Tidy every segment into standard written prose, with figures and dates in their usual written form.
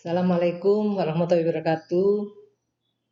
Assalamualaikum warahmatullahi wabarakatuh.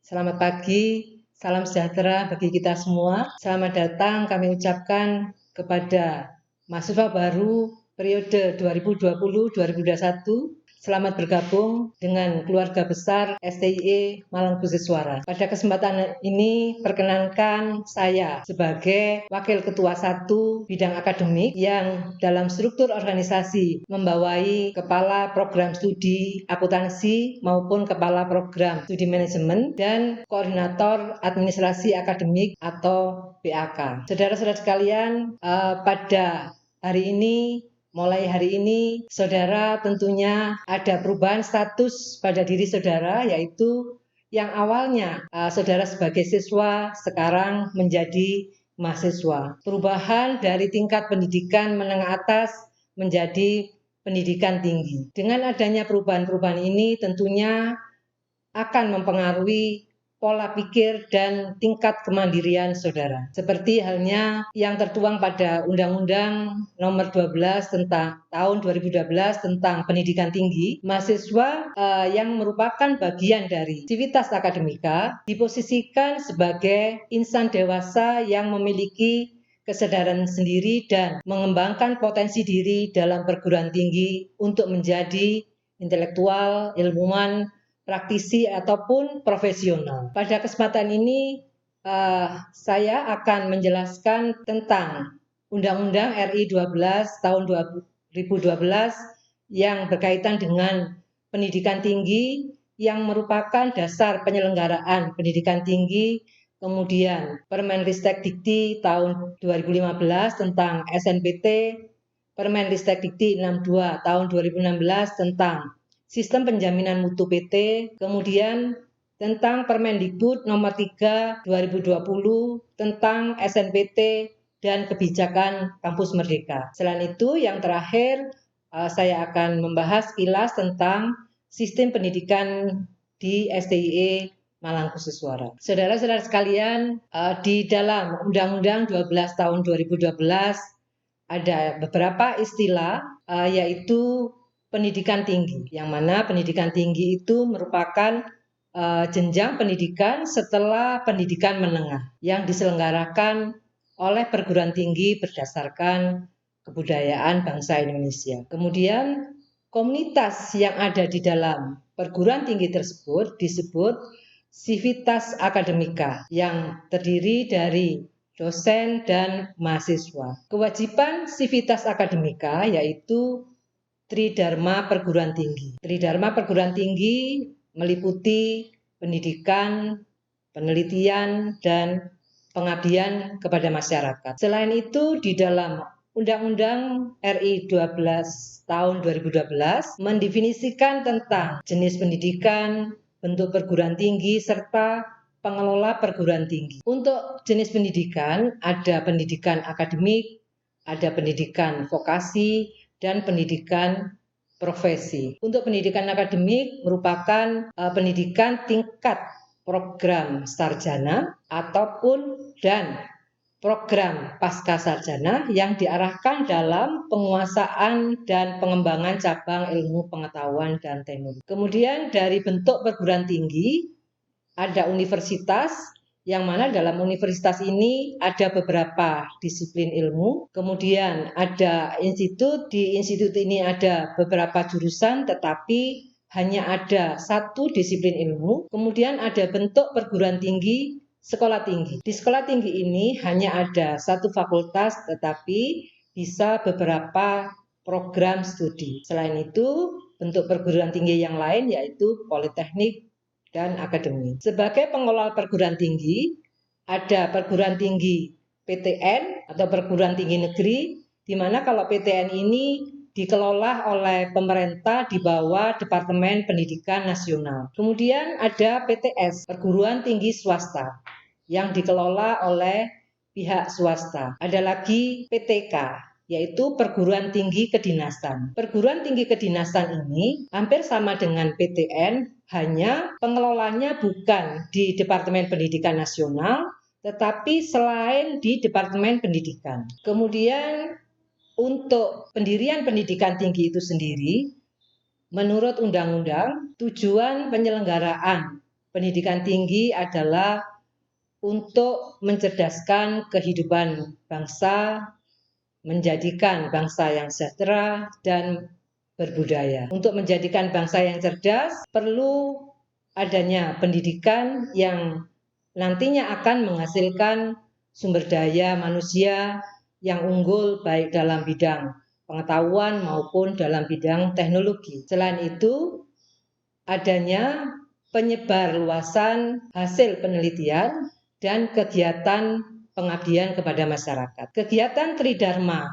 Selamat pagi, salam sejahtera bagi kita semua. Selamat datang kami ucapkan kepada mahasiswa baru periode 2020-2021. Selamat bergabung dengan keluarga besar STIE Malang Khusus Suara. Pada kesempatan ini perkenankan saya sebagai Wakil Ketua 1 Bidang Akademik yang dalam struktur organisasi membawai Kepala Program Studi Akuntansi maupun Kepala Program Studi Manajemen dan Koordinator Administrasi Akademik atau BAK. Saudara-saudara sekalian, pada mulai hari ini, saudara tentunya ada perubahan status pada diri saudara, yaitu yang awalnya saudara sebagai siswa sekarang menjadi mahasiswa. Perubahan dari tingkat pendidikan menengah atas menjadi pendidikan tinggi. Dengan adanya perubahan-perubahan ini tentunya akan mempengaruhi pola pikir dan tingkat kemandirian saudara. Seperti halnya yang tertuang pada Undang-Undang Nomor 12 tentang tahun 2012 tentang pendidikan tinggi, mahasiswa yang merupakan bagian dari sivitas akademika diposisikan sebagai insan dewasa yang memiliki kesadaran sendiri dan mengembangkan potensi diri dalam perguruan tinggi untuk menjadi intelektual, ilmuwan, praktisi ataupun profesional. Pada kesempatan ini saya akan menjelaskan tentang Undang-Undang RI 12 tahun 2012 yang berkaitan dengan pendidikan tinggi yang merupakan dasar penyelenggaraan pendidikan tinggi, kemudian Permenristek Dikti tahun 2015 tentang SNPT, Permenristek Dikti 62 tahun 2016 tentang Sistem Penjaminan Mutu PT, kemudian tentang Permendikbud Nomor 3 2020 tentang SNPT dan Kebijakan Kampus Merdeka. Selain itu, yang terakhir saya akan membahas kilas tentang sistem pendidikan di STIE Malang Khusus Suara. Saudara-saudara sekalian, di dalam Undang-Undang 12 tahun 2012 ada beberapa istilah yaitu pendidikan tinggi, yang mana pendidikan tinggi itu merupakan jenjang pendidikan setelah pendidikan menengah yang diselenggarakan oleh perguruan tinggi berdasarkan kebudayaan bangsa Indonesia. Kemudian komunitas yang ada di dalam perguruan tinggi tersebut disebut sivitas akademika yang terdiri dari dosen dan mahasiswa. Kewajiban sivitas akademika yaitu Tridharma Perguruan Tinggi. Tridharma Perguruan Tinggi meliputi pendidikan, penelitian, dan pengabdian kepada masyarakat. Selain itu, di dalam Undang-Undang RI 12 tahun 2012 mendefinisikan tentang jenis pendidikan, bentuk perguruan tinggi, serta pengelola perguruan tinggi. Untuk jenis pendidikan, ada pendidikan akademik, ada pendidikan vokasi, dan pendidikan profesi. Untuk pendidikan akademik merupakan pendidikan tingkat program sarjana ataupun dan program pasca sarjana yang diarahkan dalam penguasaan dan pengembangan cabang ilmu pengetahuan dan teknologi. Kemudian dari bentuk perguruan tinggi ada universitas, yang mana dalam universitas ini ada beberapa disiplin ilmu, kemudian ada institut, di institut ini ada beberapa jurusan tetapi hanya ada satu disiplin ilmu, kemudian ada bentuk perguruan tinggi, sekolah tinggi. Di sekolah tinggi ini hanya ada satu fakultas tetapi bisa beberapa program studi. Selain itu, bentuk perguruan tinggi yang lain yaitu politeknik dan akademi. Sebagai pengelola perguruan tinggi, ada perguruan tinggi PTN atau perguruan tinggi negeri, di mana kalau PTN ini dikelola oleh pemerintah di bawah Departemen Pendidikan Nasional. Kemudian ada PTS, perguruan tinggi swasta, yang dikelola oleh pihak swasta. Ada lagi PTK, yaitu perguruan tinggi kedinasan. Perguruan tinggi kedinasan ini hampir sama dengan PTN, hanya pengelolanya bukan di Departemen Pendidikan Nasional, tetapi selain di Departemen Pendidikan. Kemudian untuk pendirian pendidikan tinggi itu sendiri, Menurut undang-undang, tujuan penyelenggaraan pendidikan tinggi adalah untuk mencerdaskan kehidupan bangsa, menjadikan bangsa yang sejahtera dan berbudaya. Untuk menjadikan bangsa yang cerdas, perlu adanya pendidikan yang nantinya akan menghasilkan sumber daya manusia yang unggul baik dalam bidang pengetahuan maupun dalam bidang teknologi. Selain itu, adanya penyebarluasan hasil penelitian dan kegiatan pengabdian kepada masyarakat. Kegiatan Tridharma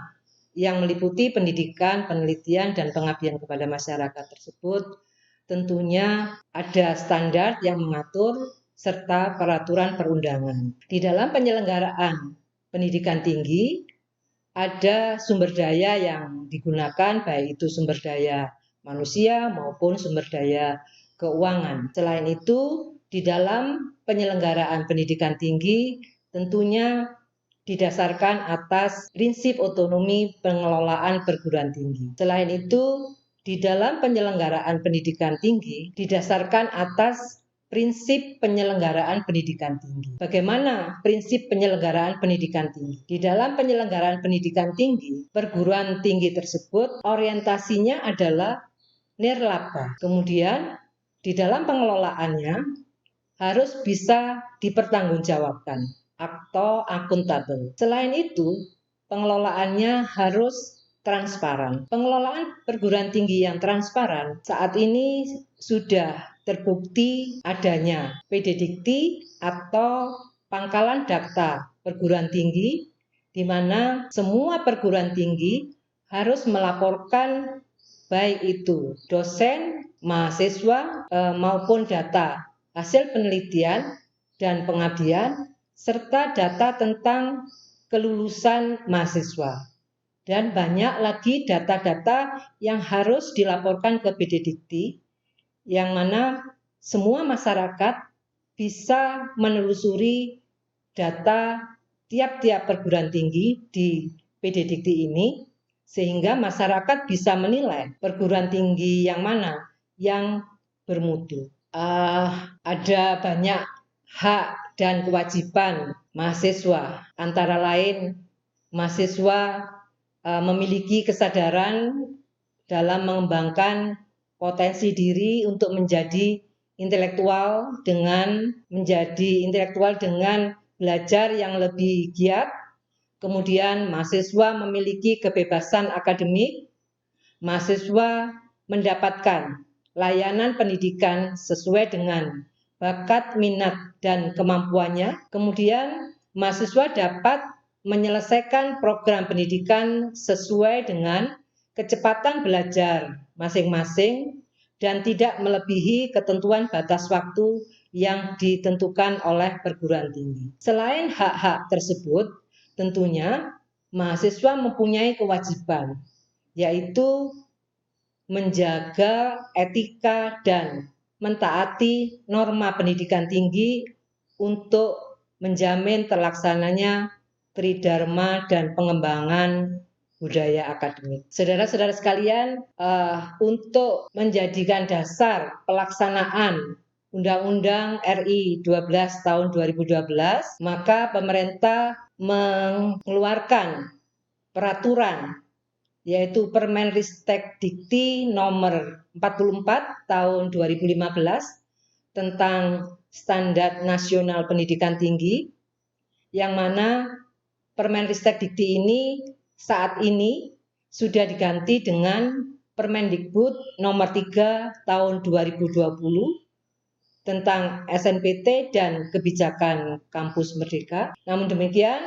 yang meliputi pendidikan, penelitian, dan pengabdian kepada masyarakat tersebut tentunya ada standar yang mengatur serta peraturan perundangan. Di dalam penyelenggaraan pendidikan tinggi, ada sumber daya yang digunakan, baik itu sumber daya manusia maupun sumber daya keuangan. Selain itu, di dalam penyelenggaraan pendidikan tinggi tentunya didasarkan atas prinsip otonomi pengelolaan perguruan tinggi. Selain itu, di dalam penyelenggaraan pendidikan tinggi didasarkan atas prinsip penyelenggaraan pendidikan tinggi. Bagaimana prinsip penyelenggaraan pendidikan tinggi? Di dalam penyelenggaraan pendidikan tinggi, perguruan tinggi tersebut orientasinya adalah nirlaba. Kemudian di dalam pengelolaannya harus bisa dipertanggungjawabkan atau akuntabel. Selain itu, pengelolaannya harus transparan. Pengelolaan perguruan tinggi yang transparan saat ini sudah terbukti adanya PDDikti atau pangkalan data perguruan tinggi, di mana semua perguruan tinggi harus melaporkan baik itu dosen, mahasiswa maupun data hasil penelitian dan pengabdian serta data tentang kelulusan mahasiswa. Dan banyak lagi data-data yang harus dilaporkan ke PDDikti, yang mana semua masyarakat bisa menelusuri data tiap-tiap perguruan tinggi di PDDikti ini, sehingga masyarakat bisa menilai perguruan tinggi yang mana yang bermutu. Ada banyak hak dan kewajiban mahasiswa, antara lain mahasiswa memiliki kesadaran dalam mengembangkan potensi diri untuk menjadi intelektual dengan belajar yang lebih giat. Kemudian mahasiswa memiliki kebebasan akademik, mahasiswa mendapatkan layanan pendidikan sesuai dengan bakat, minat, dan kemampuannya. Kemudian mahasiswa dapat menyelesaikan program pendidikan sesuai dengan kecepatan belajar masing-masing dan tidak melebihi ketentuan batas waktu yang ditentukan oleh perguruan tinggi. Selain hak-hak tersebut, tentunya mahasiswa mempunyai kewajiban, yaitu menjaga etika dan mentaati norma pendidikan tinggi untuk menjamin terlaksananya tridharma dan pengembangan budaya akademik. Saudara-saudara sekalian, untuk menjadikan dasar pelaksanaan Undang-Undang RI 12 tahun 2012, maka pemerintah mengeluarkan peraturan, yaitu Permenristek-Dikti nomor 44 tahun 2015 tentang Standar Nasional Pendidikan Tinggi, yang mana Permenristek-Dikti ini saat ini sudah diganti dengan Permendikbud nomor 3 tahun 2020 tentang SNPT dan kebijakan kampus merdeka. Namun demikian,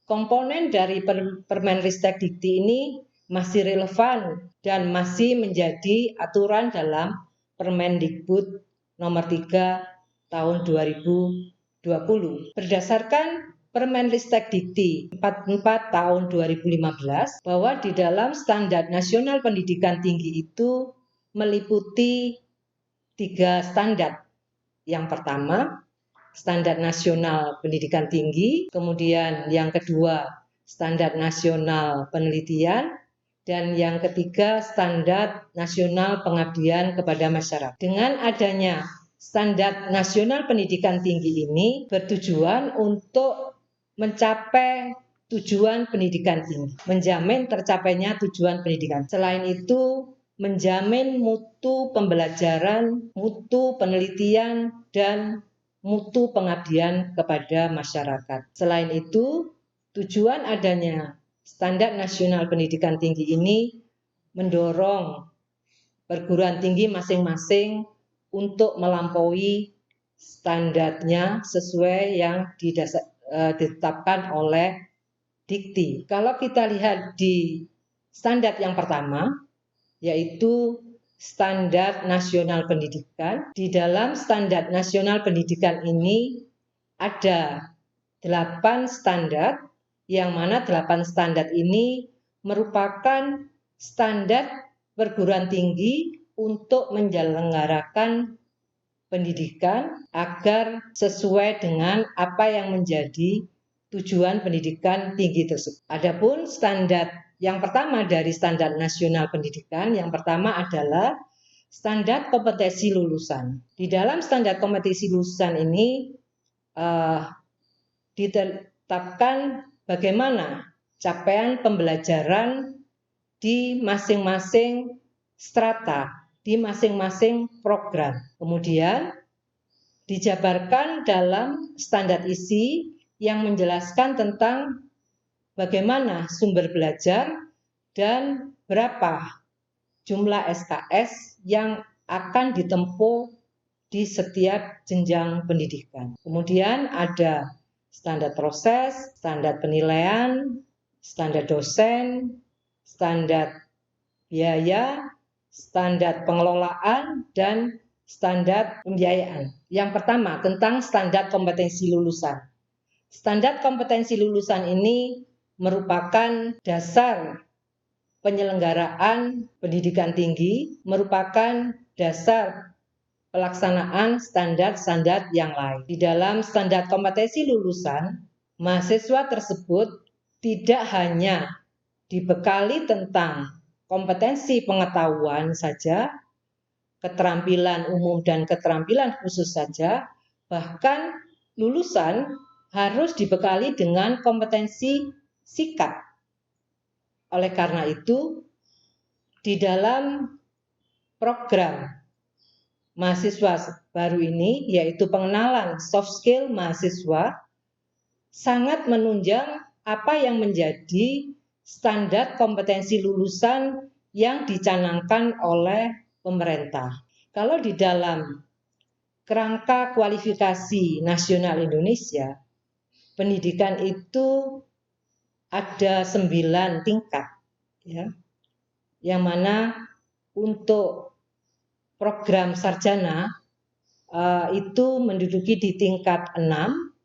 komponen dari Permenristek-Dikti ini masih relevan dan masih menjadi aturan dalam Permendikbud nomor 3 tahun 2020. Berdasarkan Permenristek-Dikti 44 tahun 2015, bahwa di dalam Standar Nasional Pendidikan Tinggi itu meliputi 3 standar. Yang pertama, Standar Nasional Pendidikan Tinggi, kemudian yang kedua, Standar Nasional Penelitian, Dan yang ketiga, standar nasional pengabdian kepada masyarakat. Dengan adanya standar nasional pendidikan tinggi ini bertujuan untuk mencapai tujuan pendidikan tinggi, menjamin tercapainya tujuan pendidikan. Selain itu, menjamin mutu pembelajaran, mutu penelitian, dan mutu pengabdian kepada masyarakat. Selain itu, tujuan adanya standar nasional pendidikan tinggi ini mendorong perguruan tinggi masing-masing untuk melampaui standarnya sesuai yang ditetapkan oleh Dikti. Kalau kita lihat di standar yang pertama, yaitu standar nasional pendidikan. Di dalam standar nasional pendidikan ini ada 8 standar, yang mana 8 standar ini merupakan standar perguruan tinggi untuk menyelenggarakan pendidikan agar sesuai dengan apa yang menjadi tujuan pendidikan tinggi tersebut. Adapun standar yang pertama dari standar nasional pendidikan, yang pertama adalah standar kompetensi lulusan. Di dalam standar kompetensi lulusan ini ditetapkan bagaimana capaian pembelajaran di masing-masing strata, di masing-masing program. Kemudian dijabarkan dalam standar isi yang menjelaskan tentang bagaimana sumber belajar dan berapa jumlah SKS yang akan ditempuh di setiap jenjang pendidikan. Kemudian ada standar proses, standar penilaian, standar dosen, standar biaya, standar pengelolaan, dan standar pembiayaan. Yang pertama, tentang standar kompetensi lulusan. Standar kompetensi lulusan ini merupakan dasar penyelenggaraan pendidikan tinggi, merupakan dasar pelaksanaan standar-standar yang lain. Di dalam standar kompetensi lulusan, mahasiswa tersebut tidak hanya dibekali tentang kompetensi pengetahuan saja, keterampilan umum dan keterampilan khusus saja, bahkan lulusan harus dibekali dengan kompetensi sikap. Oleh karena itu, di dalam program mahasiswa baru ini, yaitu pengenalan soft skill mahasiswa, sangat menunjang apa yang menjadi standar kompetensi lulusan yang dicanangkan oleh pemerintah. Kalau di dalam kerangka kualifikasi nasional Indonesia, pendidikan itu ada 9 tingkat, ya, yang mana untuk program sarjana itu menduduki di tingkat 6.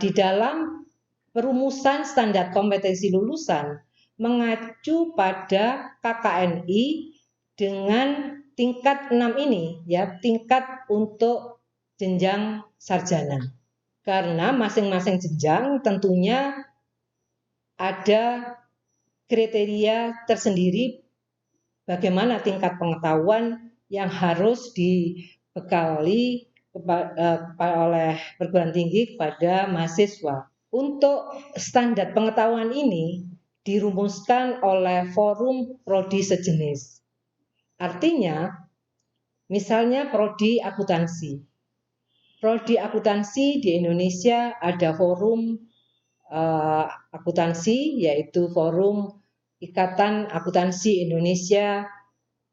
Di dalam perumusan standar kompetensi lulusan mengacu pada KKNI dengan tingkat 6 ini, ya, tingkat untuk jenjang sarjana. Karena masing-masing jenjang tentunya ada kriteria tersendiri bagaimana tingkat pengetahuan yang harus dibekali oleh perguruan tinggi kepada mahasiswa. Untuk standar pengetahuan ini dirumuskan oleh forum prodi sejenis. Artinya, misalnya prodi akuntansi. Prodi akuntansi di Indonesia ada forum akuntansi, yaitu forum Ikatan Akuntansi Indonesia,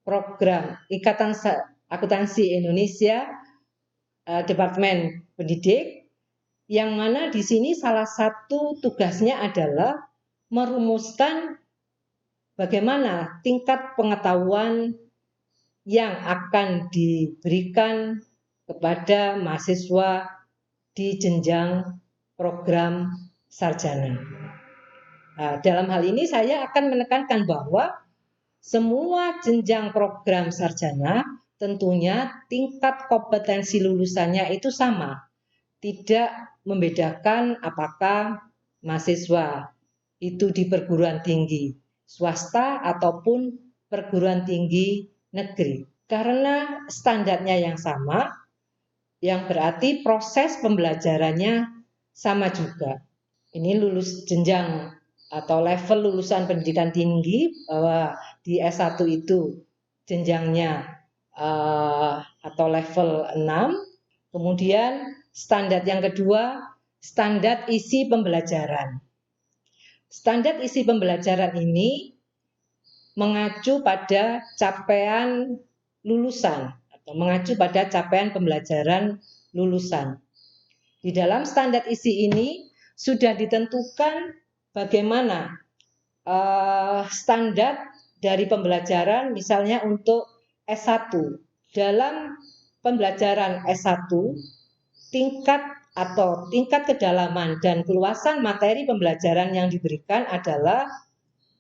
program Ikatan Akuntansi Indonesia, Departemen Pendidik, yang mana di sini salah satu tugasnya adalah merumuskan bagaimana tingkat pengetahuan yang akan diberikan kepada mahasiswa di jenjang program sarjana. Dalam hal ini saya akan menekankan bahwa semua jenjang program sarjana tentunya tingkat kompetensi lulusannya itu sama. Tidak membedakan apakah mahasiswa itu di perguruan tinggi swasta ataupun perguruan tinggi negeri. Karena standarnya yang sama, yang berarti proses pembelajarannya sama juga. Ini lulus jenjang atau level lulusan pendidikan tinggi, bahwa di S1 itu jenjangnya atau level 6. Kemudian standar yang kedua, standar isi pembelajaran. Standar isi pembelajaran ini mengacu pada capaian lulusan atau mengacu pada capaian pembelajaran lulusan. Di dalam standar isi ini sudah ditentukan bagaimana standar dari pembelajaran, misalnya untuk S1. Dalam pembelajaran S1, tingkat kedalaman dan keluasan materi pembelajaran yang diberikan adalah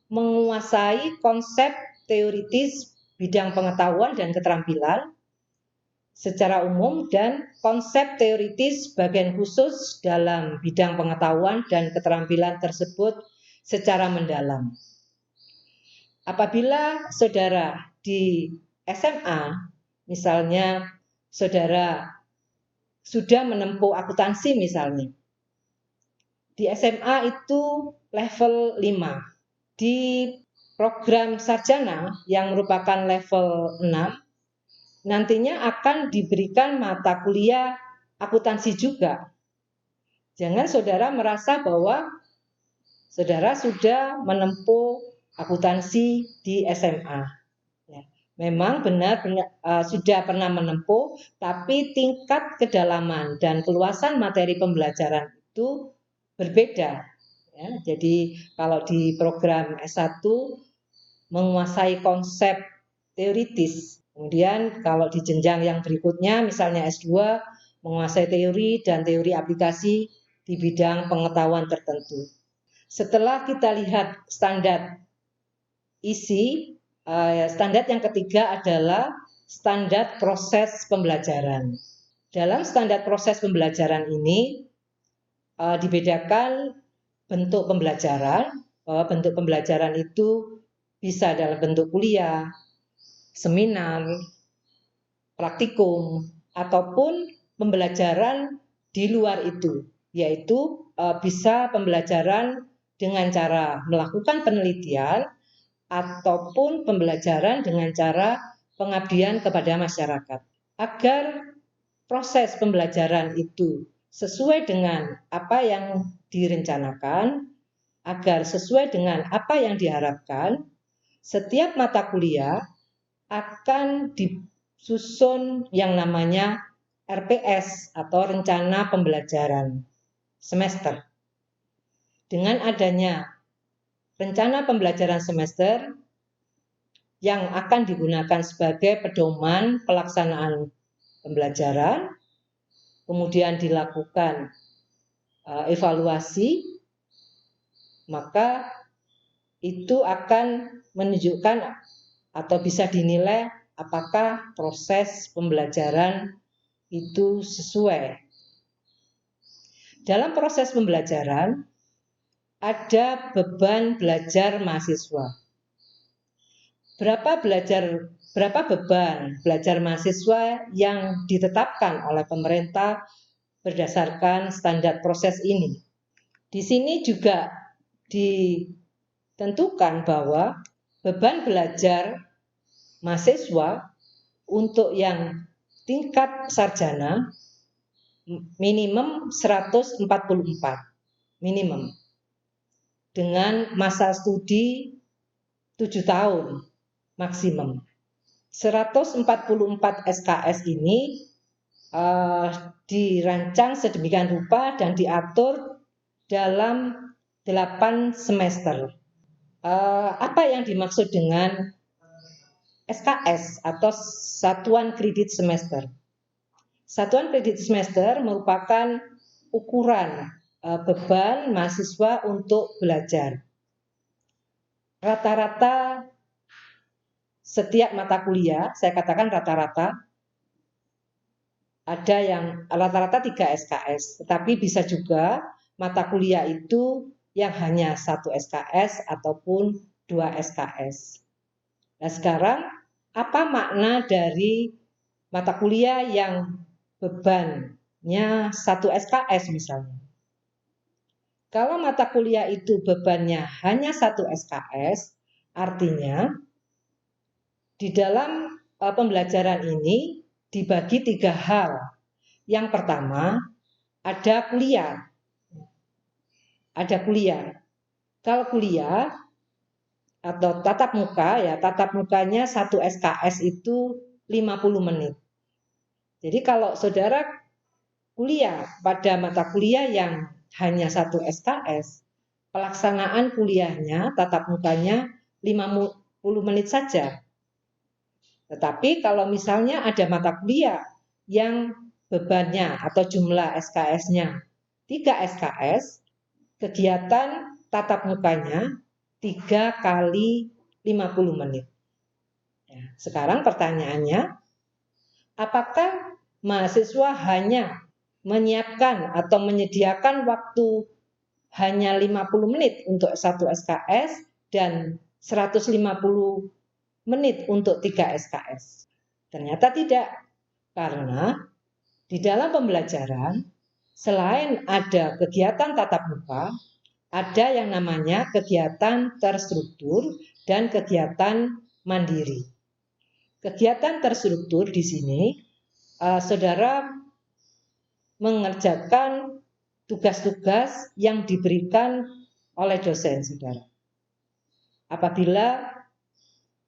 menguasai konsep teoritis bidang pengetahuan dan keterampilan secara umum dan konsep teoritis bagian khusus dalam bidang pengetahuan dan keterampilan tersebut secara mendalam. Apabila saudara di SMA, misalnya saudara sudah menempuh akuntansi misalnya, di SMA itu level 5. Di program sarjana yang merupakan level 6, nantinya akan diberikan mata kuliah akuntansi juga. Jangan saudara merasa bahwa saudara sudah menempuh akuntansi di SMA. Memang benar sudah pernah menempuh, tapi tingkat kedalaman dan keluasan materi pembelajaran itu berbeda. Ya, jadi kalau di program S1 menguasai konsep teoritis, kemudian kalau di jenjang yang berikutnya misalnya S2 menguasai teori dan teori aplikasi di bidang pengetahuan tertentu. Setelah kita lihat standar isi, standar yang ketiga adalah standar proses pembelajaran. Dalam standar proses pembelajaran ini dibedakan bentuk pembelajaran, bahwa bentuk pembelajaran itu bisa dalam bentuk kuliah, seminar, praktikum, ataupun pembelajaran di luar itu, yaitu bisa pembelajaran dengan cara melakukan penelitian ataupun pembelajaran dengan cara pengabdian kepada masyarakat. Agar proses pembelajaran itu sesuai dengan apa yang direncanakan, agar sesuai dengan apa yang diharapkan, setiap mata kuliah akan disusun yang namanya RPS atau rencana pembelajaran semester. Dengan adanya rencana pembelajaran semester yang akan digunakan sebagai pedoman pelaksanaan pembelajaran, kemudian dilakukan evaluasi, maka itu akan menunjukkan atau bisa dinilai apakah proses pembelajaran itu sesuai. Dalam proses pembelajaran ada beban belajar mahasiswa. Berapa beban belajar mahasiswa yang ditetapkan oleh pemerintah berdasarkan standar proses ini. Di sini juga ditentukan bahwa beban belajar mahasiswa untuk yang tingkat sarjana minimum 144 minimum, dengan masa studi 7 tahun maksimum. 144 SKS ini dirancang sedemikian rupa dan diatur dalam 8 semester. Apa yang dimaksud dengan SKS atau satuan kredit semester? Satuan kredit semester merupakan ukuran beban mahasiswa untuk belajar. Rata-rata setiap mata kuliah, saya katakan rata-rata, ada yang rata-rata 3 SKS, tetapi bisa juga mata kuliah itu yang hanya 1 SKS ataupun 2 SKS. Nah, sekarang apa makna dari mata kuliah yang bebannya 1 SKS misalnya? Kalau mata kuliah itu bebannya hanya 1 SKS, artinya di dalam pembelajaran ini dibagi 3 hal. Yang pertama, ada kuliah. Kalau kuliah atau tatap muka ya, tatap mukanya 1 SKS itu 50 menit. Jadi kalau saudara kuliah pada mata kuliah yang hanya 1 SKS, pelaksanaan kuliahnya, tatap mukanya 50 menit saja. Tetapi kalau misalnya ada mata kuliah yang bebannya atau jumlah SKS-nya 3 SKS, kegiatan tatap mukanya 3 kali 50 menit. Sekarang pertanyaannya, apakah mahasiswa hanya menyiapkan atau menyediakan waktu hanya 50 menit untuk 1 SKS dan 150 menit untuk 3 SKS? Ternyata tidak, karena di dalam pembelajaran selain ada kegiatan tatap muka, ada yang namanya kegiatan terstruktur dan kegiatan mandiri. Kegiatan terstruktur di sini, saudara mengerjakan tugas-tugas yang diberikan oleh dosen saudara. Apabila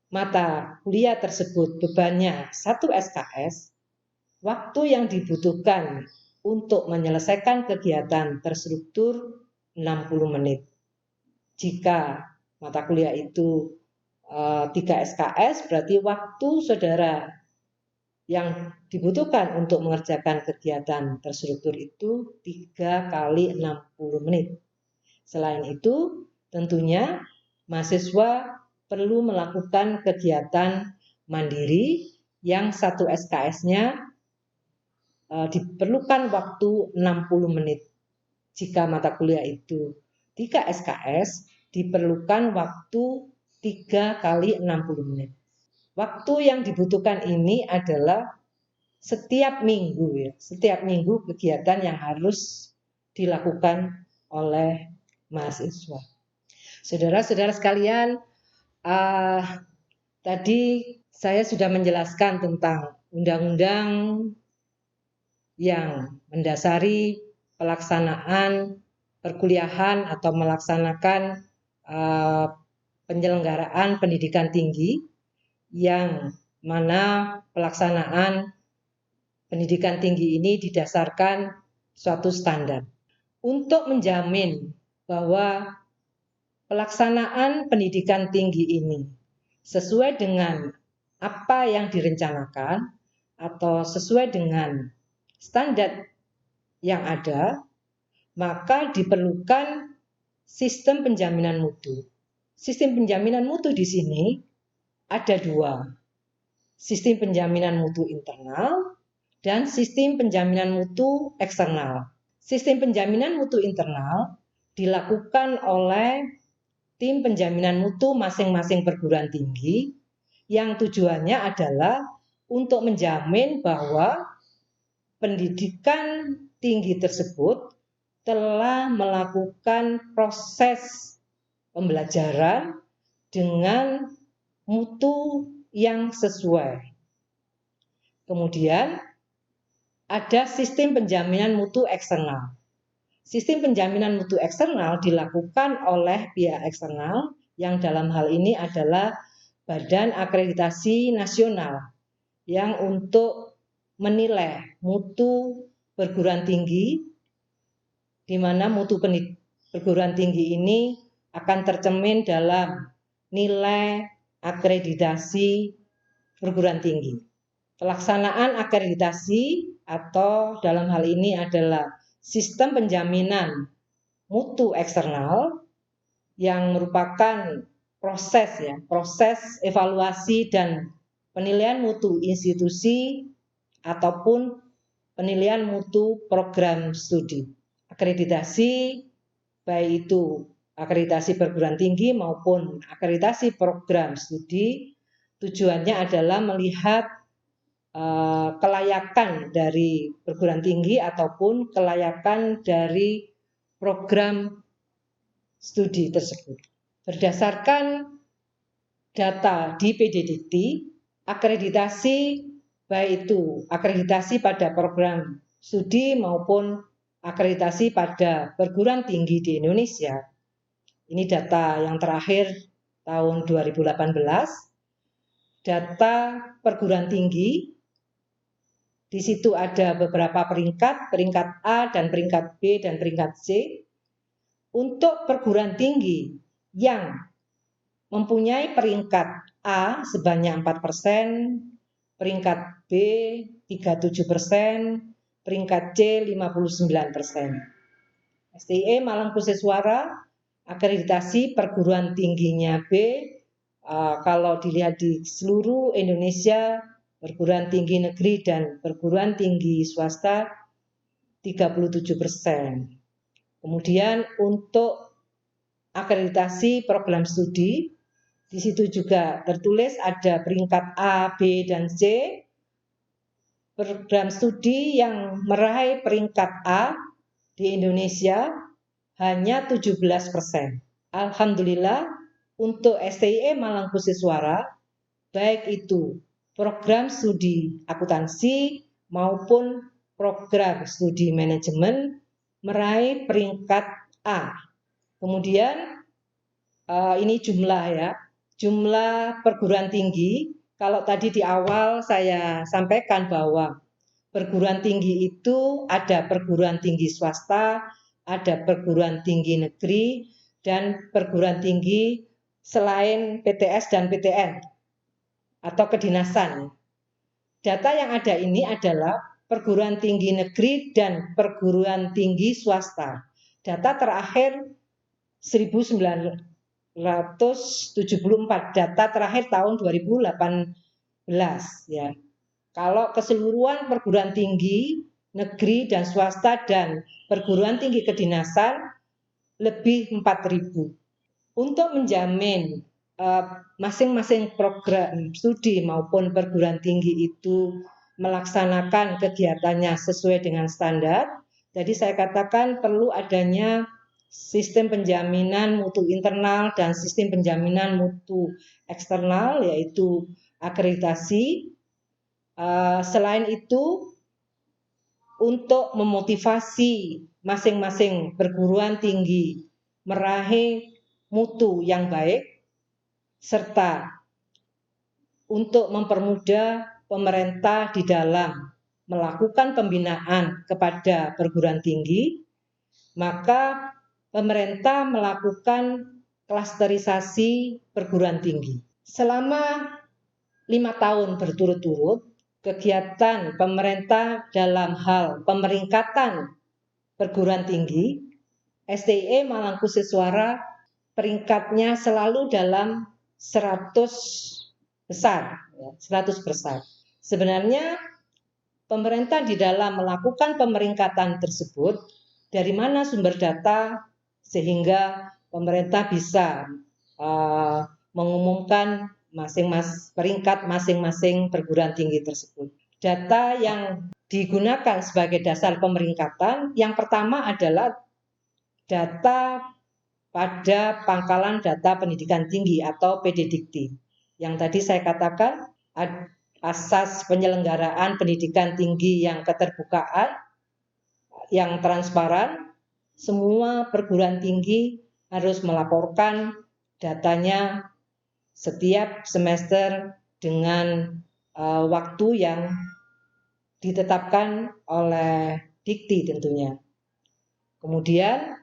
mata kuliah tersebut bebannya 1 SKS, waktu yang dibutuhkan untuk menyelesaikan kegiatan terstruktur 60 menit. Jika mata kuliah itu 3 SKS, berarti waktu saudara yang dibutuhkan untuk mengerjakan kegiatan terstruktur itu 3 kali 60 menit. Selain itu, tentunya mahasiswa perlu melakukan kegiatan mandiri yang 1 SKS-nya diperlukan waktu 60 menit. Jika mata kuliah itu 3 SKS, diperlukan waktu 3 kali 60 menit. Waktu yang dibutuhkan ini adalah setiap minggu ya, setiap minggu kegiatan yang harus dilakukan oleh mahasiswa. Saudara-saudara sekalian, tadi saya sudah menjelaskan tentang undang-undang yang mendasari pelaksanaan perkuliahan atau melaksanakan penyelenggaraan pendidikan tinggi, yang mana pelaksanaan pendidikan tinggi ini didasarkan suatu standar. Untuk menjamin bahwa pelaksanaan pendidikan tinggi ini sesuai dengan apa yang direncanakan atau sesuai dengan standar yang ada, maka diperlukan sistem penjaminan mutu. Sistem penjaminan mutu di sini ada 2. Sistem penjaminan mutu internal dan sistem penjaminan mutu eksternal. Sistem penjaminan mutu internal dilakukan oleh tim penjaminan mutu masing-masing perguruan tinggi yang tujuannya adalah untuk menjamin bahwa pendidikan tinggi tersebut telah melakukan proses pembelajaran dengan mutu yang sesuai. Kemudian ada sistem penjaminan mutu eksternal. Sistem penjaminan mutu eksternal dilakukan oleh pihak eksternal yang dalam hal ini adalah Badan Akreditasi Nasional yang untuk menilai mutu perguruan tinggi, di mana mutu perguruan tinggi ini akan tercermin dalam nilai akreditasi perguruan tinggi. Pelaksanaan akreditasi atau dalam hal ini adalah sistem penjaminan mutu eksternal yang merupakan proses evaluasi dan penilaian mutu institusi ataupun penilaian mutu program studi. Akreditasi baik itu akreditasi perguruan tinggi maupun akreditasi program studi, tujuannya adalah melihat kelayakan dari perguruan tinggi ataupun kelayakan dari program studi tersebut. Berdasarkan data di PDDikti, akreditasi baik itu akreditasi pada program studi maupun akreditasi pada perguruan tinggi di Indonesia. Ini data yang terakhir tahun 2018. Data perguruan tinggi, di situ ada beberapa peringkat A dan peringkat B dan peringkat C. Untuk perguruan tinggi yang mempunyai peringkat A sebanyak 4%, peringkat B 37%, peringkat C 59%. STIE Malang Pusat akreditasi perguruan tingginya B, kalau dilihat di seluruh Indonesia, perguruan tinggi negeri dan perguruan tinggi swasta 37%. Kemudian untuk akreditasi program studi, di situ juga tertulis ada peringkat A, B, dan C. Program studi yang meraih peringkat A di Indonesia hanya 17%. Alhamdulillah untuk STIE Malang Pusat baik itu program studi akuntansi maupun program studi manajemen meraih peringkat A. Kemudian ini jumlah perguruan tinggi. Kalau tadi di awal saya sampaikan bahwa perguruan tinggi itu ada perguruan tinggi swasta, ada perguruan tinggi negeri, dan perguruan tinggi selain PTS dan PTN atau kedinasan. Data yang ada ini adalah perguruan tinggi negeri dan perguruan tinggi swasta. Data terakhir 1974, data terakhir tahun 2018 ya. Kalau keseluruhan perguruan tinggi negeri dan swasta dan perguruan tinggi kedinasan lebih 4.000. Untuk menjamin masing-masing program studi maupun perguruan tinggi itu melaksanakan kegiatannya sesuai dengan standar. Jadi saya katakan perlu adanya sistem penjaminan mutu internal dan sistem penjaminan mutu eksternal, yaitu akreditasi. Selain itu, untuk memotivasi masing-masing perguruan tinggi meraih mutu yang baik, serta untuk mempermudah pemerintah di dalam melakukan pembinaan kepada perguruan tinggi, maka pemerintah melakukan klasterisasi perguruan tinggi. Selama 5 tahun berturut-turut, kegiatan pemerintah dalam hal pemeringkatan perguruan tinggi, STIE Malang Pusat peringkatnya selalu dalam 100 besar. Sebenarnya pemerintah di dalam melakukan pemeringkatan tersebut, dari mana sumber data sehingga pemerintah bisa mengumumkan peringkat masing-masing perguruan tinggi tersebut. Data yang digunakan sebagai dasar pemeringkatan, yang pertama adalah data pada pangkalan data pendidikan tinggi atau PDDikti. Yang tadi saya katakan, asas penyelenggaraan pendidikan tinggi yang keterbukaan, yang transparan, semua perguruan tinggi harus melaporkan datanya setiap semester dengan waktu yang ditetapkan oleh Dikti tentunya. Kemudian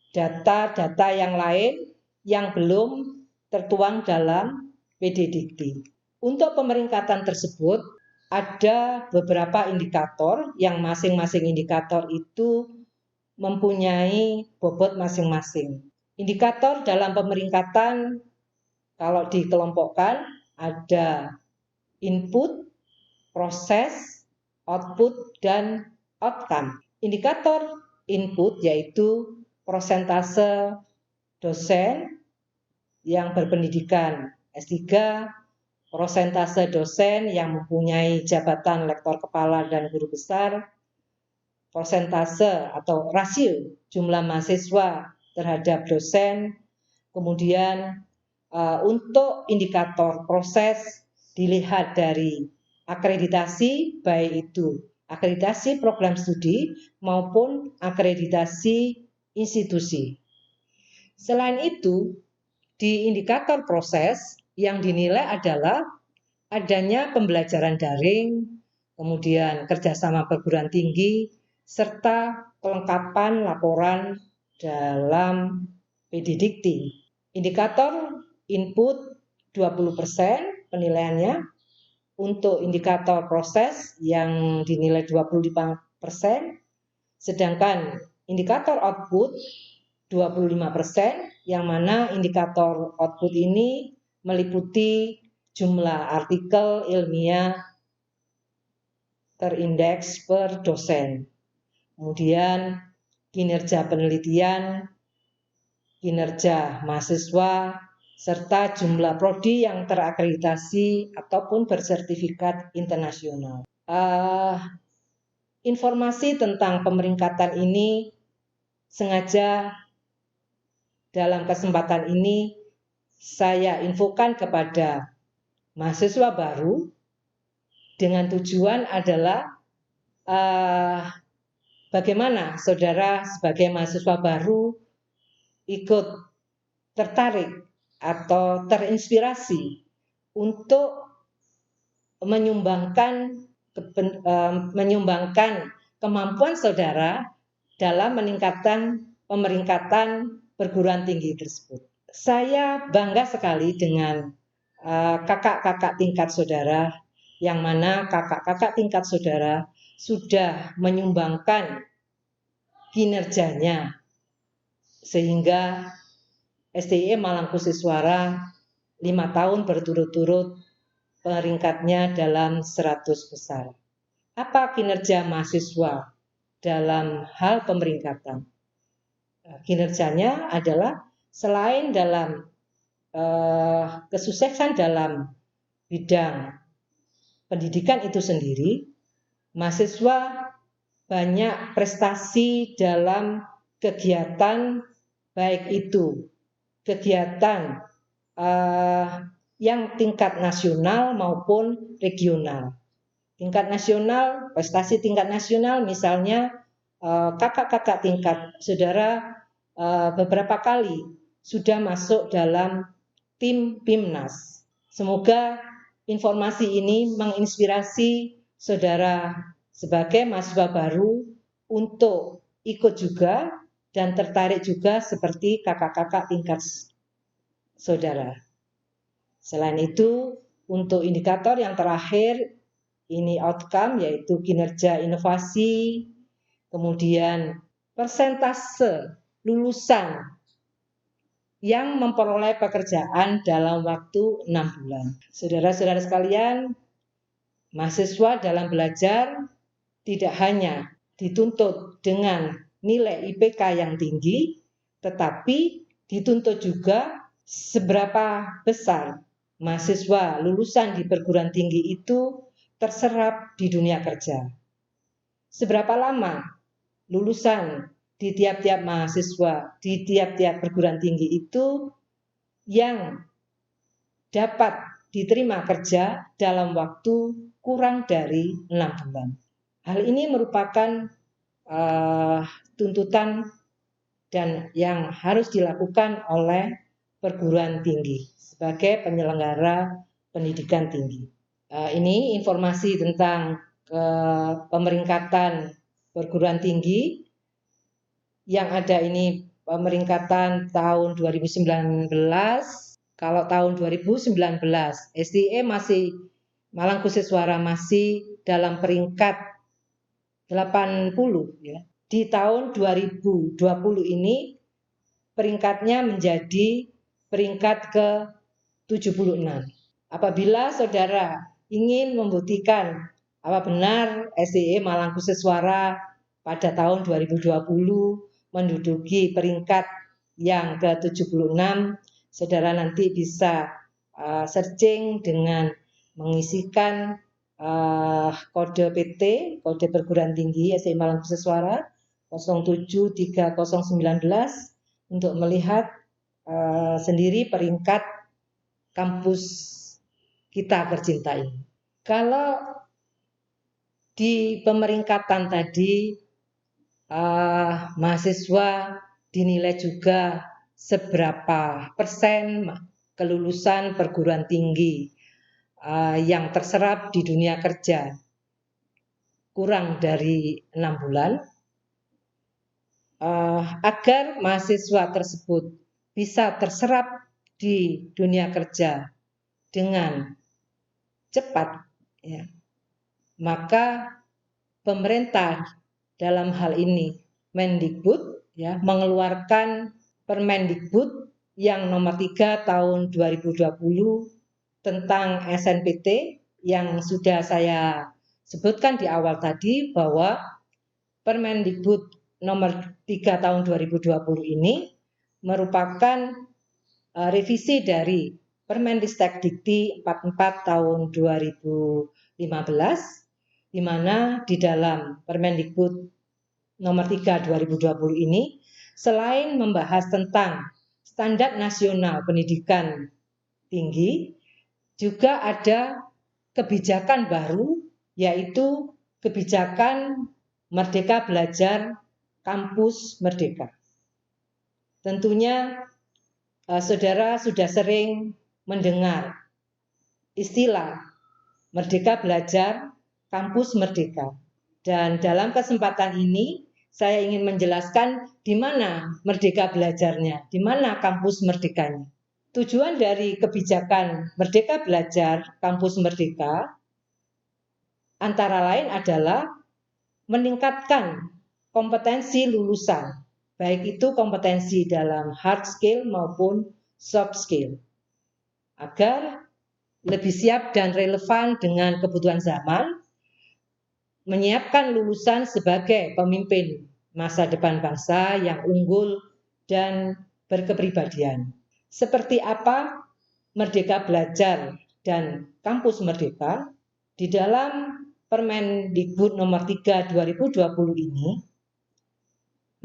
data-data yang lain yang belum tertuang dalam PDDikti. Untuk pemeringkatan tersebut ada beberapa indikator yang masing-masing indikator itu mempunyai bobot masing-masing. Indikator dalam pemeringkatan kalau dikelompokkan ada input, proses, output, dan outcome. Indikator input yaitu persentase dosen yang berpendidikan S3, persentase dosen yang mempunyai jabatan lektor kepala dan guru besar, persentase atau rasio jumlah mahasiswa terhadap dosen, kemudian untuk indikator proses dilihat dari akreditasi, baik itu akreditasi program studi maupun akreditasi institusi. Selain itu, di indikator proses yang dinilai adalah adanya pembelajaran daring, kemudian kerjasama perguruan tinggi, serta kelengkapan laporan dalam PDDikti. Indikator input 20% penilaiannya, untuk indikator proses yang dinilai 25%, sedangkan indikator output 25%, yang mana indikator output ini meliputi jumlah artikel ilmiah terindeks per dosen. Kemudian kinerja penelitian, kinerja mahasiswa, serta jumlah prodi yang terakreditasi ataupun bersertifikat internasional. Informasi tentang pemeringkatan ini sengaja dalam kesempatan ini saya infokan kepada mahasiswa baru dengan tujuan adalah bagaimana saudara sebagai mahasiswa baru ikut tertarik atau terinspirasi untuk menyumbangkan kemampuan saudara dalam meningkatkan pemeringkatan perguruan tinggi tersebut. Saya bangga sekali dengan kakak-kakak tingkat saudara, yang mana kakak-kakak tingkat saudara sudah menyumbangkan kinerjanya sehingga STIE Malangkusiswara 5 tahun berturut-turut peringkatnya dalam 100 besar. Apa kinerja mahasiswa dalam hal pemeringkatan? Kinerjanya adalah selain dalam kesuksesan dalam bidang pendidikan itu sendiri, mahasiswa banyak prestasi dalam kegiatan, baik itu kegiatan yang tingkat nasional maupun regional. Tingkat nasional, prestasi tingkat nasional misalnya kakak-kakak tingkat saudara beberapa kali sudah masuk dalam tim PIMNAS. Semoga informasi ini menginspirasi saudara sebagai mahasiswa baru untuk ikut juga dan tertarik juga seperti kakak-kakak tingkat saudara. Selain itu, untuk indikator yang terakhir, ini outcome yaitu kinerja inovasi, kemudian persentase lulusan yang memperoleh pekerjaan dalam waktu 6 bulan. Saudara-saudara sekalian, mahasiswa dalam belajar tidak hanya dituntut dengan nilai IPK yang tinggi, tetapi dituntut juga seberapa besar mahasiswa lulusan di perguruan tinggi itu terserap di dunia kerja. Seberapa lama lulusan di tiap-tiap mahasiswa, di tiap-tiap perguruan tinggi itu yang dapat diterima kerja dalam waktu kurang dari 6 bulan. Hal ini merupakan tuntutan dan yang harus dilakukan oleh perguruan tinggi sebagai penyelenggara pendidikan tinggi. Ini informasi tentang pemeringkatan perguruan tinggi. Yang ada ini pemeringkatan tahun 2019. Kalau tahun 2019 STIE Malangkusiswara masih dalam peringkat 80 ya. Di tahun 2020 ini peringkatnya menjadi peringkat ke-76. Apabila saudara ingin membuktikan apa benar STIE Malangkusiswara pada tahun 2020 menduduki peringkat yang ke-76. Saudara nanti bisa searching dengan mengisikan kode PT, kode perguruan tinggi SMA Malang Kuseswara 073019 untuk melihat sendiri peringkat kampus kita tercinta ini. Kalau di pemeringkatan tadi mahasiswa dinilai juga seberapa persen kelulusan perguruan tinggi yang terserap di dunia kerja kurang dari 6 bulan. Agar mahasiswa tersebut bisa terserap di dunia kerja dengan cepat, ya, maka pemerintah dalam hal ini Mendikbud ya mengeluarkan Permendikbud yang nomor 3 tahun 2020 tentang SNPT yang sudah saya sebutkan di awal tadi, bahwa Permendikbud nomor 3 tahun 2020 ini merupakan revisi dari Permendikbud 44 tahun 2015, di mana di dalam Permendikbud nomor 3 2020 ini selain membahas tentang standar nasional pendidikan tinggi, juga ada kebijakan baru, yaitu kebijakan Merdeka Belajar Kampus Merdeka. Tentunya saudara sudah sering mendengar istilah Merdeka Belajar Kampus Merdeka. Dan dalam kesempatan ini saya ingin menjelaskan di mana Merdeka Belajarnya, di mana kampus merdekanya. Tujuan dari kebijakan Merdeka Belajar Kampus Merdeka antara lain adalah meningkatkan kompetensi lulusan, baik itu kompetensi dalam hard skill maupun soft skill, agar lebih siap dan relevan dengan kebutuhan zaman, menyiapkan lulusan sebagai pemimpin masa depan bangsa yang unggul dan berkepribadian. Seperti apa Merdeka Belajar dan Kampus Merdeka? Di dalam Permendikbud nomor 3 2020 ini,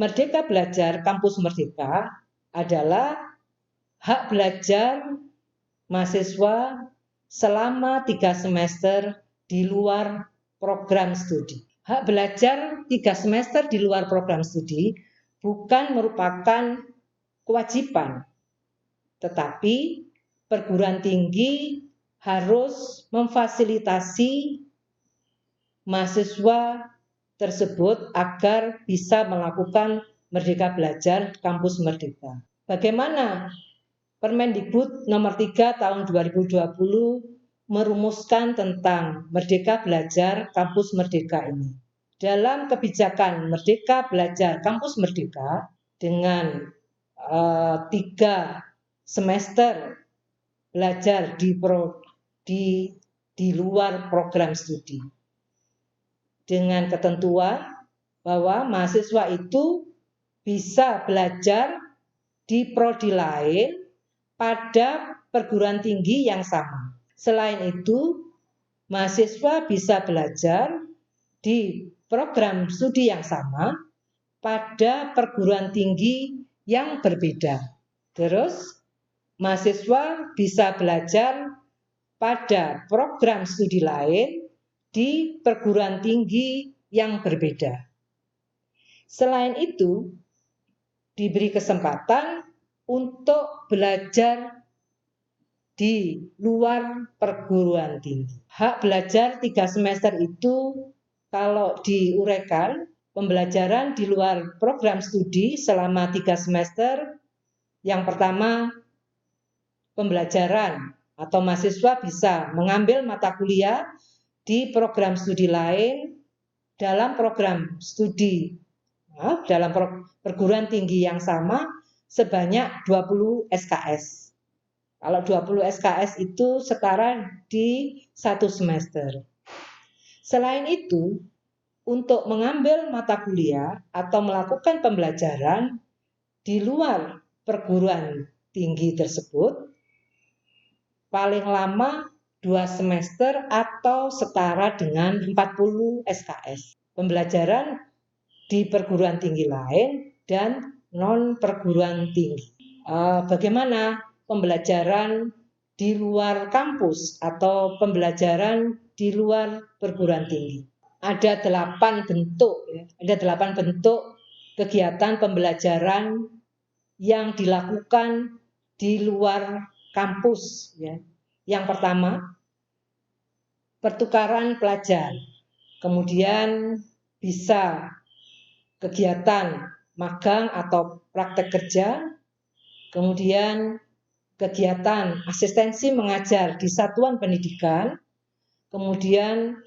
Merdeka Belajar Kampus Merdeka adalah hak belajar mahasiswa selama 3 semester di luar program studi. Hak belajar 3 semester di luar program studi bukan merupakan kewajiban, tetapi perguruan tinggi harus memfasilitasi mahasiswa tersebut agar bisa melakukan Merdeka Belajar Kampus Merdeka. Bagaimana Permendikbud nomor 3 tahun 2020 merumuskan tentang Merdeka Belajar Kampus Merdeka ini? Dalam kebijakan Merdeka Belajar Kampus Merdeka dengan 3 semester belajar di luar program studi, dengan ketentuan bahwa mahasiswa itu bisa belajar di prodi lain pada perguruan tinggi yang sama. Selain itu, mahasiswa bisa belajar di program studi yang sama pada perguruan tinggi yang berbeda. Terus, mahasiswa bisa belajar pada program studi lain di perguruan tinggi yang berbeda. Selain itu, diberi kesempatan untuk belajar di luar perguruan tinggi. Hak belajar 3 semester itu kalau diuraikan, pembelajaran di luar program studi selama 3 semester. Yang pertama, pembelajaran atau mahasiswa bisa mengambil mata kuliah di program studi lain dalam program studi dalam perguruan tinggi yang sama sebanyak 20 SKS. Kalau 20 SKS itu setara di 1 semester. Selain itu, untuk mengambil mata kuliah atau melakukan pembelajaran di luar perguruan tinggi tersebut paling lama 2 semester atau setara dengan 40 SKS. Pembelajaran di perguruan tinggi lain dan non perguruan tinggi. Bagaimana pembelajaran di luar kampus atau pembelajaran di luar perguruan tinggi? Ada 8 bentuk, ada 8 bentuk kegiatan pembelajaran yang dilakukan di luar kampus. Yang pertama, pertukaran pelajar. Kemudian bisa kegiatan magang atau praktek kerja, kemudian kegiatan asistensi mengajar di satuan pendidikan, kemudian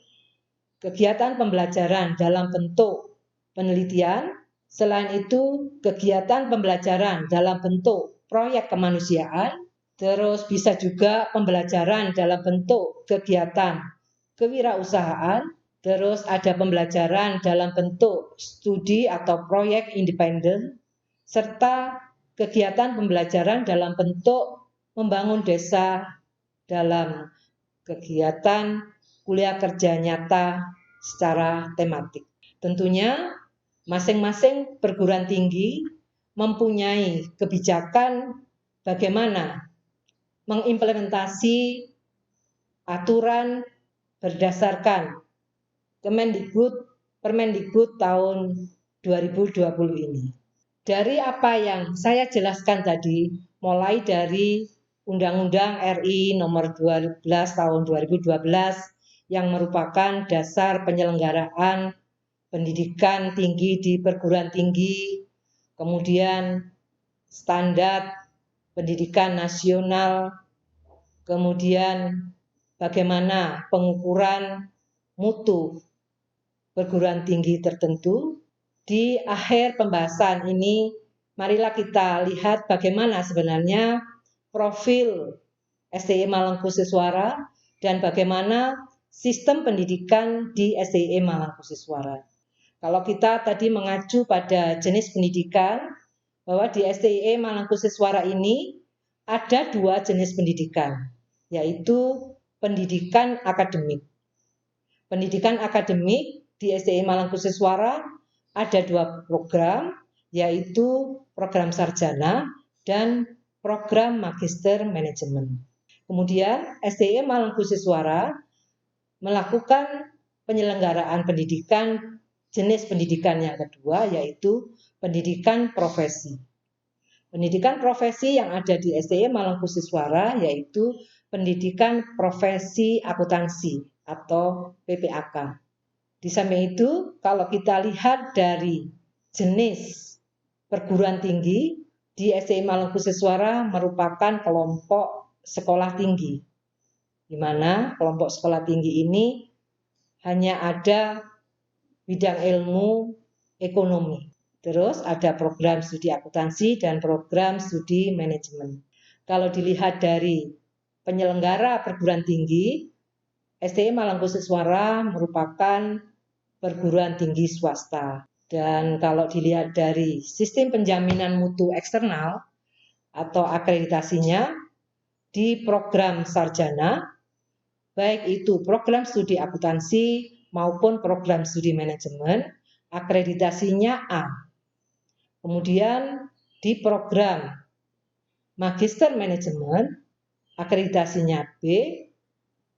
kegiatan pembelajaran dalam bentuk penelitian, selain itu kegiatan pembelajaran dalam bentuk proyek kemanusiaan, terus bisa juga pembelajaran dalam bentuk kegiatan kewirausahaan, terus ada pembelajaran dalam bentuk studi atau proyek independen, serta kegiatan pembelajaran dalam bentuk membangun desa dalam kegiatan kuliah kerja nyata secara tematik. Tentunya masing-masing perguruan tinggi mempunyai kebijakan bagaimana mengimplementasi aturan berdasarkan Permendikbud tahun 2020 ini. Dari apa yang saya jelaskan tadi, mulai dari Undang-Undang RI nomor 12 tahun 2012 yang merupakan dasar penyelenggaraan pendidikan tinggi di perguruan tinggi, kemudian standar pendidikan nasional, kemudian bagaimana pengukuran mutu perguruan tinggi tertentu. Di akhir pembahasan ini, marilah kita lihat bagaimana sebenarnya profil STI Malangkusiswara dan bagaimana sistem pendidikan di STI Malangkusiswara. Kalau kita tadi mengacu pada jenis pendidikan, bahwa di STI Malangkusiswara ini ada 2 jenis pendidikan, yaitu pendidikan akademik. Pendidikan akademik di STI Malangkusiswara ada 2 program, yaitu program sarjana dan program magister manajemen. Kemudian STI Malangkusiswara melakukan penyelenggaraan pendidikan jenis pendidikan yang kedua, yaitu pendidikan profesi. Pendidikan profesi yang ada di STI Malangkusiswara yaitu pendidikan profesi akuntansi atau PPAK. Di samping itu, kalau kita lihat dari jenis perguruan tinggi, di STI Malangkusiswara merupakan kelompok sekolah tinggi, di mana kelompok sekolah tinggi ini hanya ada bidang ilmu ekonomi. Terus ada program studi akuntansi dan program studi manajemen. Kalau dilihat dari penyelenggara perguruan tinggi, STI Malangkusiswara merupakan perguruan tinggi swasta. Dan kalau dilihat dari sistem penjaminan mutu eksternal atau akreditasinya di program sarjana, baik itu program studi akuntansi maupun program studi manajemen, akreditasinya A. Kemudian di program magister manajemen, akreditasinya B.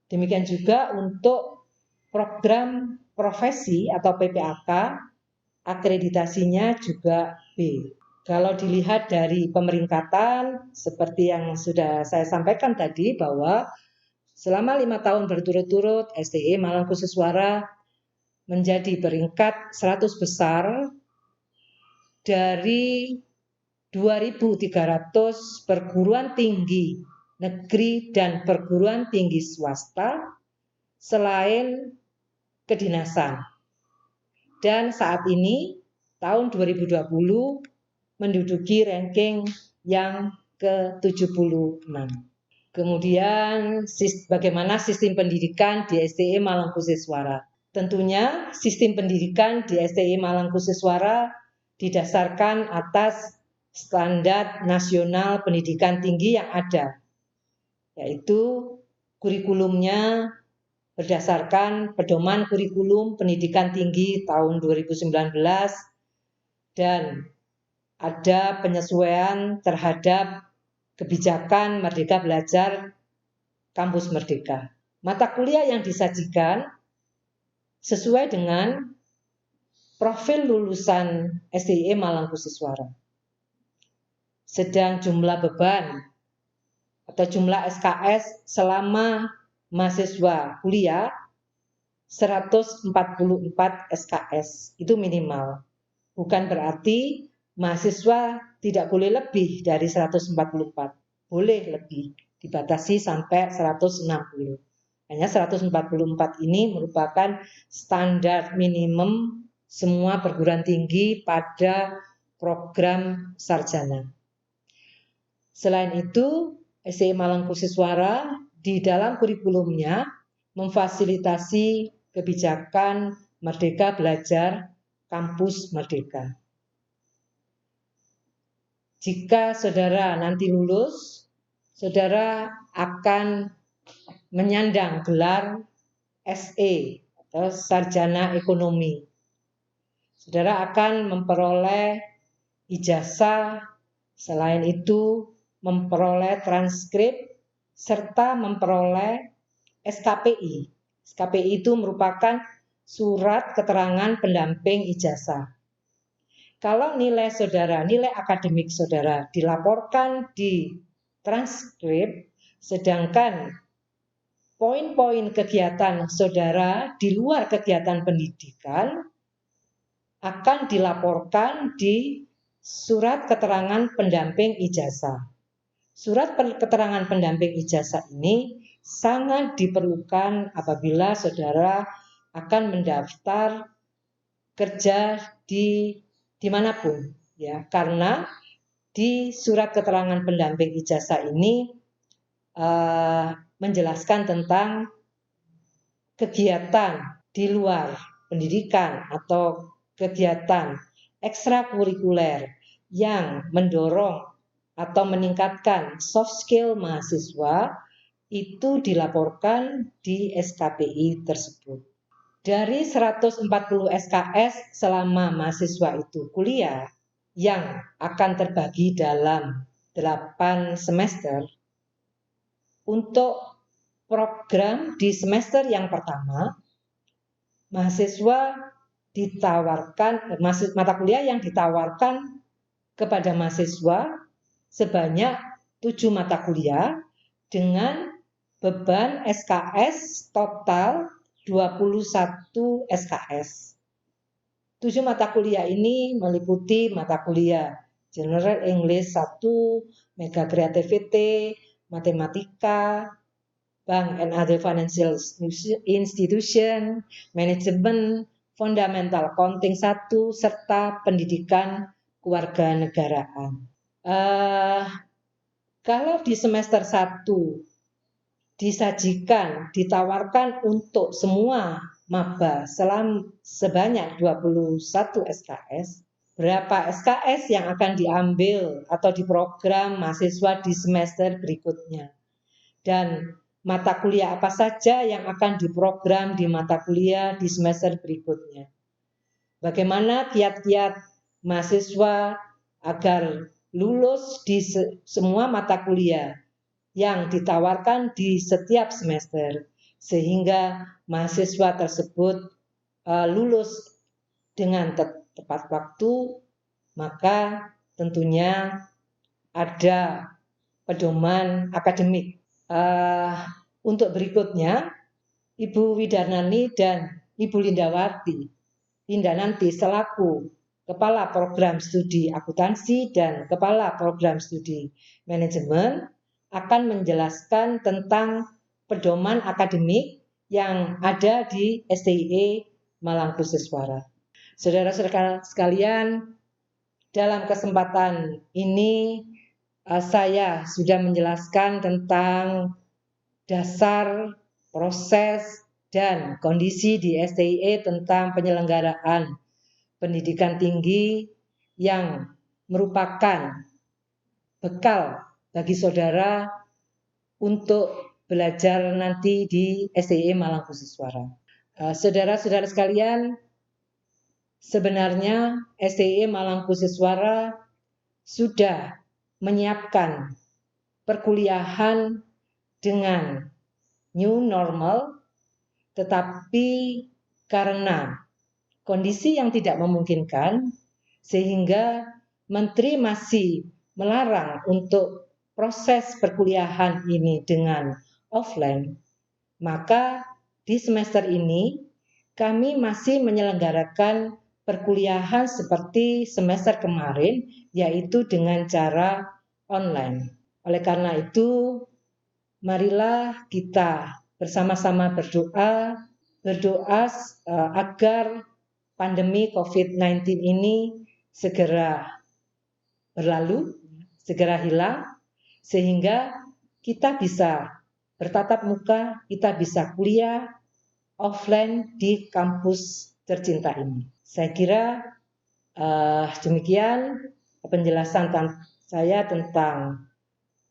Demikian juga untuk program profesi atau PPAK, akreditasinya juga B. Kalau dilihat dari pemeringkatan, seperti yang sudah saya sampaikan tadi, bahwa selama 5 tahun berturut-turut STI Malangkusiswara menjadi peringkat 100 besar dari 2.300 perguruan tinggi negeri dan perguruan tinggi swasta selain kedinasan. Dan saat ini tahun 2020 menduduki ranking yang ke-76. Kemudian bagaimana sistem pendidikan di STI Malangkusiswara. Tentunya sistem pendidikan di STI Malang Khususwara didasarkan atas standar nasional pendidikan tinggi yang ada, yaitu kurikulumnya berdasarkan pedoman kurikulum pendidikan tinggi tahun 2019 dan ada penyesuaian terhadap kebijakan Merdeka Belajar Kampus Merdeka. Mata kuliah yang disajikan sesuai dengan profil lulusan STI Malang Khususwara. Sedang jumlah beban atau jumlah SKS selama mahasiswa kuliah 144 SKS, itu minimal. Bukan berarti mahasiswa tidak boleh lebih dari 144, boleh lebih, dibatasi sampai 160. Hanya 144 ini merupakan standar minimum semua perguruan tinggi pada program sarjana. Selain itu, STI Malang Khususwara di dalam kurikulumnya memfasilitasi kebijakan Merdeka Belajar Kampus Merdeka. Jika saudara nanti lulus, saudara akan menyandang gelar SE atau Sarjana Ekonomi. Saudara akan memperoleh ijazah, selain itu memperoleh transkrip, serta memperoleh SKPI. SKPI itu merupakan surat keterangan pendamping ijazah. Kalau nilai saudara, nilai akademik saudara dilaporkan di transkrip, sedangkan poin-poin kegiatan saudara di luar kegiatan pendidikan akan dilaporkan di surat keterangan pendamping ijazah. Surat keterangan pendamping ijazah ini sangat diperlukan apabila saudara akan mendaftar kerja dimanapun, ya, karena di surat keterangan pendamping ijazah ini menjelaskan tentang kegiatan di luar pendidikan atau kegiatan ekstrakurikuler yang mendorong atau meningkatkan soft skill mahasiswa itu dilaporkan di SKPI tersebut. Dari 140 SKS selama mahasiswa itu kuliah yang akan terbagi dalam 8 semester, untuk program di semester yang pertama, mahasiswa ditawarkan, mata kuliah yang ditawarkan kepada mahasiswa sebanyak 7 mata kuliah dengan beban SKS total 21 SKS. 7 mata kuliah ini meliputi mata kuliah General English 1, Mega Creativity, Matematika, Bank and Other Financial Institution, Manajemen, Fundamental Accounting 1, serta Pendidikan Kewarganegaraan. Kalau di semester 1 ditawarkan untuk semua maba sebanyak 21 SKS, berapa SKS yang akan diambil atau diprogram mahasiswa di semester berikutnya, dan mata kuliah apa saja yang akan diprogram di mata kuliah di semester berikutnya. Bagaimana kiat-kiat mahasiswa agar lulus di semua mata kuliah yang ditawarkan di setiap semester, sehingga mahasiswa tersebut lulus dengan tepat waktu, maka tentunya ada pedoman akademik. Untuk berikutnya, Ibu Widarnani dan Ibu Lindananti selaku Kepala Program Studi Akuntansi dan Kepala Program Studi Manajemen akan menjelaskan tentang pedoman akademik yang ada di STI Malang Khususwara. Saudara-saudara sekalian, dalam kesempatan ini saya sudah menjelaskan tentang dasar, proses, dan kondisi di STIE tentang penyelenggaraan pendidikan tinggi yang merupakan bekal bagi saudara untuk belajar nanti di STIE Malang Khususwara. Saudara-saudara sekalian, sebenarnya STIE Malang Khususwara sudah menyiapkan perkuliahan dengan new normal, tetapi karena kondisi yang tidak memungkinkan, sehingga Menteri masih melarang untuk proses perkuliahan ini dengan offline, maka di semester ini kami masih menyelenggarakan perkuliahan seperti semester kemarin, yaitu dengan cara online. Oleh karena itu, marilah kita bersama-sama berdoa agar pandemi COVID-19 ini segera berlalu, segera hilang, sehingga kita bisa bertatap muka, kita bisa kuliah offline di kampus tercinta ini. Saya kira demikian penjelasan saya tentang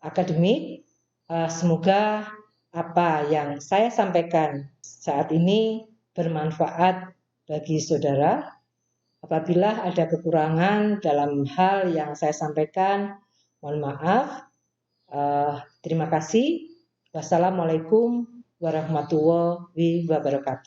akademik. Semoga apa yang saya sampaikan saat ini bermanfaat bagi saudara. Apabila ada kekurangan dalam hal yang saya sampaikan, mohon maaf. Terima kasih. Wassalamualaikum warahmatullahi wabarakatuh.